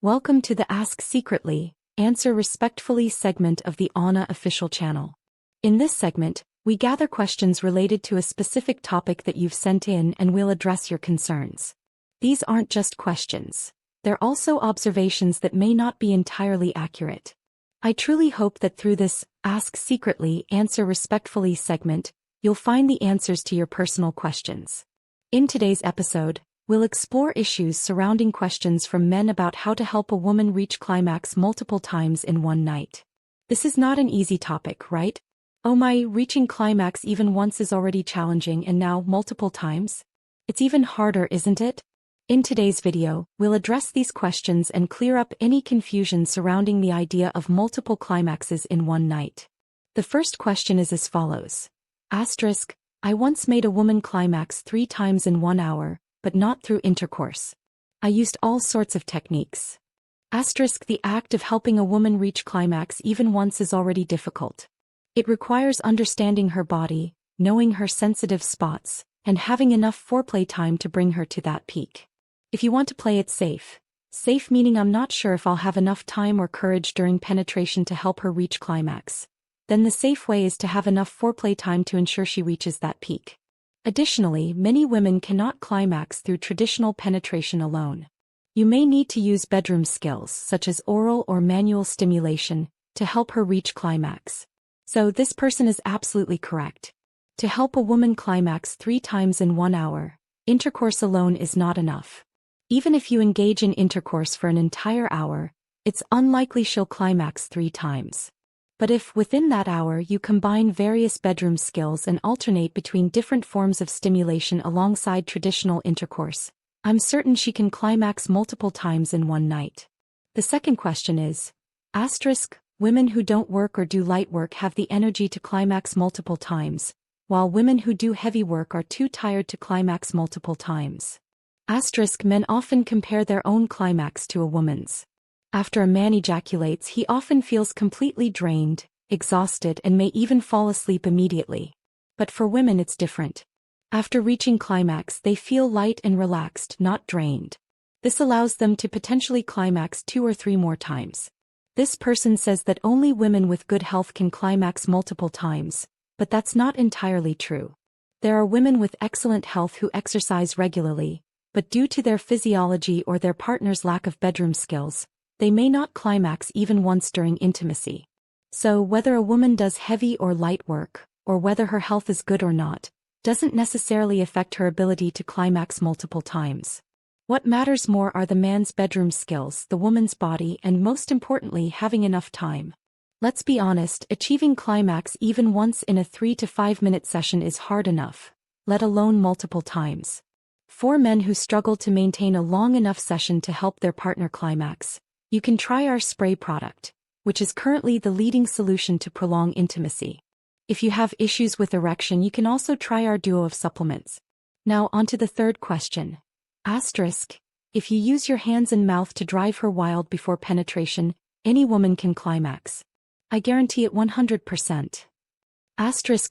Welcome to the Ask Secretly, Answer Respectfully segment of the Anna official channel. In this segment, we gather questions related to a specific topic that you've sent in and we'll address your concerns. These aren't just questions. They're also observations that may not be entirely accurate. I truly hope that through this Ask Secretly, Answer Respectfully segment, you'll find the answers to your personal questions. In today's episode, we'll explore issues surrounding questions from men about how to help a woman reach climax multiple times in one night. This is not an easy topic, right? Oh my, reaching climax even once is already challenging and now multiple times? It's even harder, isn't it? In today's video, we'll address these questions and clear up any confusion surrounding the idea of multiple climaxes in one night. The first question is as follows. I once made a woman climax 3 times in 1 hour, but not through intercourse. I used all sorts of techniques. The act of helping a woman reach climax even once is already difficult. It requires understanding her body, knowing her sensitive spots, and having enough foreplay time to bring her to that peak. If you want to play it safe meaning I'm not sure if I'll have enough time or courage during penetration to help her reach climax, then the safe way is to have enough foreplay time to ensure she reaches that peak. Additionally, many women cannot climax through traditional penetration alone. You may need to use bedroom skills such as oral or manual stimulation to help her reach climax. So this person is absolutely correct. To help a woman climax 3 times in 1 hour, intercourse alone is not enough. Even if you engage in intercourse for an entire hour, it's unlikely she'll climax 3 times. But if, within that hour, you combine various bedroom skills and alternate between different forms of stimulation alongside traditional intercourse, I'm certain she can climax multiple times in one night. The second question is, women who don't work or do light work have the energy to climax multiple times, while women who do heavy work are too tired to climax multiple times. Men often compare their own climax to a woman's. After a man ejaculates, he often feels completely drained, exhausted, and may even fall asleep immediately. But for women it's different. After reaching climax, they feel light and relaxed, not drained. This allows them to potentially climax 2 or 3 more times. This person says that only women with good health can climax multiple times, but that's not entirely true. There are women with excellent health who exercise regularly, but due to their physiology or their partner's lack of bedroom skills, they may not climax even once during intimacy. So whether a woman does heavy or light work, or whether her health is good or not, doesn't necessarily affect her ability to climax multiple times. What matters more are the man's bedroom skills, the woman's body, and most importantly, having enough time. Let's be honest, achieving climax even once in a 3 to 5 minute session is hard enough, let alone multiple times. For men who struggle to maintain a long enough session to help their partner climax, you can try our spray product, which is currently the leading solution to prolong intimacy. If you have issues with erection, you can also try our duo of supplements. Now onto the third question. If you use your hands and mouth to drive her wild before penetration, any woman can climax. I guarantee it 100%.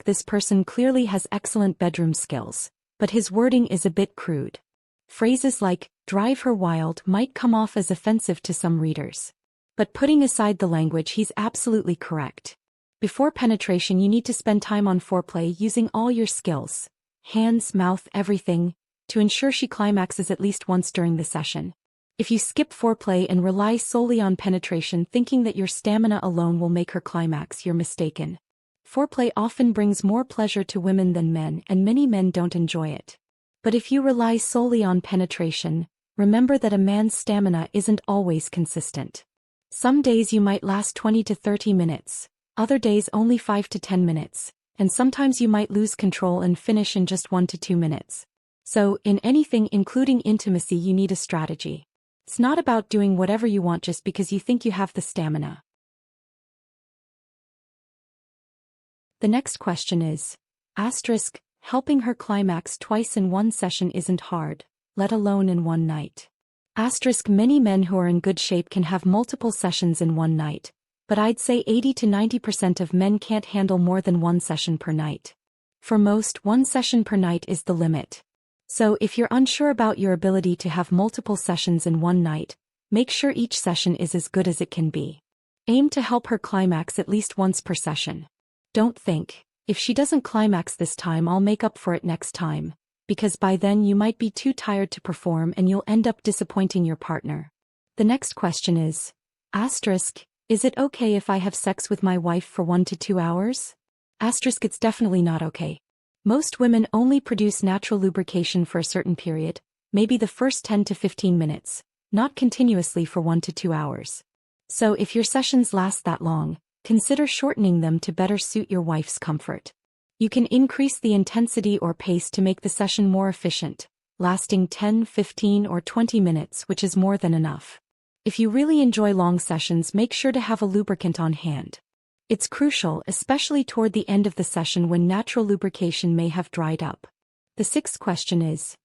This person clearly has excellent bedroom skills, but his wording is a bit crude. Phrases like, drive her wild might come off as offensive to some readers. But putting aside the language, he's absolutely correct. Before penetration, you need to spend time on foreplay using all your skills, hands, mouth, everything, to ensure she climaxes at least once during the session. If you skip foreplay and rely solely on penetration thinking that your stamina alone will make her climax, you're mistaken. Foreplay often brings more pleasure to women than men, and many men don't enjoy it. But if you rely solely on penetration, remember that a man's stamina isn't always consistent. Some days you might last 20 to 30 minutes, other days only 5 to 10 minutes, and sometimes you might lose control and finish in just 1 to 2 minutes. So, in anything including intimacy, you need a strategy. It's not about doing whatever you want just because you think you have the stamina. The next question is, helping her climax twice in one session isn't hard, let alone in one night. Many men who are in good shape can have multiple sessions in one night, but I'd say 80 to 90% of men can't handle more than 1 session per night. For most, 1 session per night is the limit. So if you're unsure about your ability to have multiple sessions in one night, Make sure each session is as good as it can be. Aim to help her climax at least once per session. Don't think, if she doesn't climax this time I'll make up for it next time, because by then you might be too tired to perform and you'll end up disappointing your partner. The next question is, is it okay if I have sex with my wife for 1 to 2 hours? It's definitely not okay. Most women only produce natural lubrication for a certain period, maybe the first 10 to 15 minutes, not continuously for 1 to 2 hours. So if your sessions last that long, consider shortening them to better suit your wife's comfort. You can increase the intensity or pace to make the session more efficient, lasting 10, 15, or 20 minutes, which is more than enough. If you really enjoy long sessions, make sure to have a lubricant on hand. It's crucial, especially toward the end of the session when natural lubrication may have dried up. The sixth question is,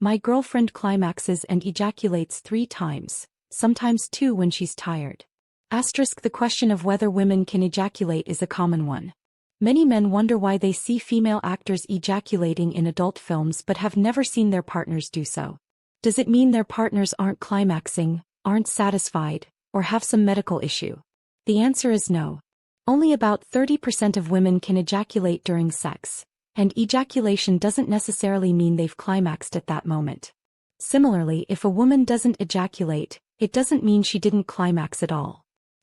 my girlfriend climaxes and ejaculates 3 times, sometimes 2 when she's tired. The question of whether women can ejaculate is a common one. Many men wonder why they see female actors ejaculating in adult films but have never seen their partners do so. Does it mean their partners aren't climaxing, aren't satisfied, or have some medical issue? The answer is no. Only about 30% of women can ejaculate during sex, and ejaculation doesn't necessarily mean they've climaxed at that moment. Similarly, if a woman doesn't ejaculate, it doesn't mean she didn't climax at all.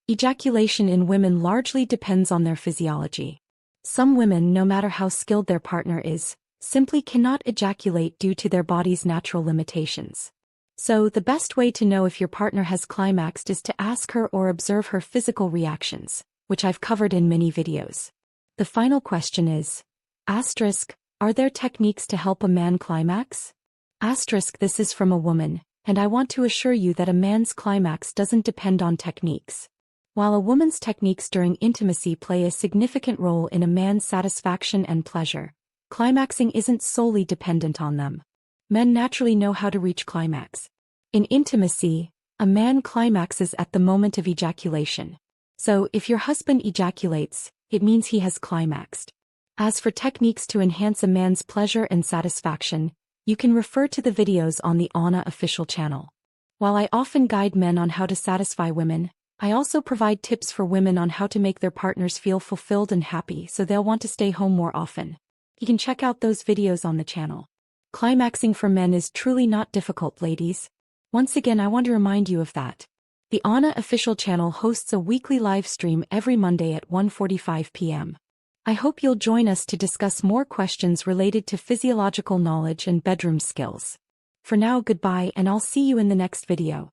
Ejaculation in women largely depends on their physiology. Some women, no matter how skilled their partner is, simply cannot ejaculate due to their body's natural limitations. So, the best way to know if your partner has climaxed is to ask her or observe her physical reactions, which I've covered in many videos. The final question is, are there techniques to help a man climax? This is from a woman, and I want to assure you that a man's climax doesn't depend on techniques. While a woman's techniques during intimacy play a significant role in a man's satisfaction and pleasure, climaxing isn't solely dependent on them. Men naturally know how to reach climax. In intimacy, a man climaxes at the moment of ejaculation. So, if your husband ejaculates, it means he has climaxed. As for techniques to enhance a man's pleasure and satisfaction, you can refer to the videos on the official channel. While I often guide men on how to satisfy women, I also provide tips for women on how to make their partners feel fulfilled and happy so they'll want to stay home more often. You can check out those videos on the channel. Climaxing for men is truly not difficult, ladies. Once again, I want to remind you of that. The official channel hosts a weekly live stream every Monday at 1:45 p.m. I hope you'll join us to discuss more questions related to physiological knowledge and bedroom skills. For now, goodbye, and I'll see you in the next video.